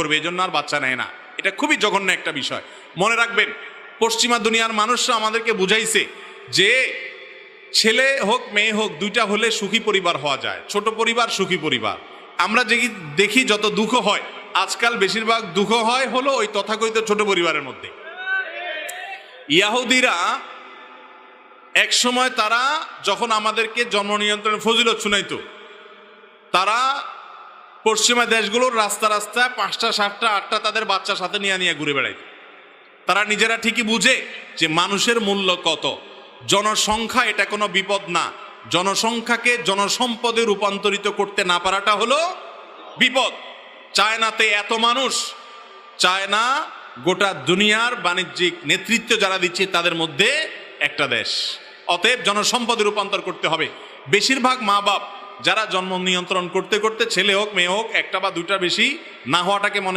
করবে, এই জন্য আর বাচ্চা নেয় না। এটা খুবই জঘন্য একটা বিষয়। মনে রাখবেন, পশ্চিমা দুনিয়ার মানুষরা আমাদেরকে বুঝাইছে যে ছেলে হোক মেয়ে হোক দুইটা হলে সুখী পরিবার হওয়া যায়, ছোট পরিবার সুখী পরিবার। আমরা যে দেখি যত দুঃখ হয় আজকাল, বেশিরভাগ দুঃখ হয় হলো ওই তথাকথিত ছোট পরিবারের মধ্যে। ইয়াহুদিরা এক সময় তারা যখন আমাদেরকে জন্ম নিয়ন্ত্রণের ফজিলত শুনাইতো, তারা পশ্চিমা দেশগুলোর রাস্তা রাস্তায় 5টা 7টা 8টা তাদের বাচ্চার সাথে নিয়ে নিয়ে ঘুরে বেড়াইত। তারা নিজেরা ঠিকই বুঝে যে মানুষের মূল্য কত, জনসংখ্যা এটা কোনো বিপদ না, জনসংখ্যাকে জনসম্পদে রূপান্তরিত করতে না পারাটা হলো বিপদ। চায়নাতে এত মানুষ, চায়না গোটা দুনিয়ার বাণিজ্যিক নেতৃত্ব যারা দিচ্ছে তাদের মধ্যে একটা দেশ। অতএব জনসম্পদে রূপান্তর করতে হবে। বেশিরভাগ মা বাপ যারা জন্ম নিয়ন্ত্রণ করতে করতে ছেলে হোক মেয়ে হোক একটা বা দুইটা বেশি না হওয়াটাকে মনে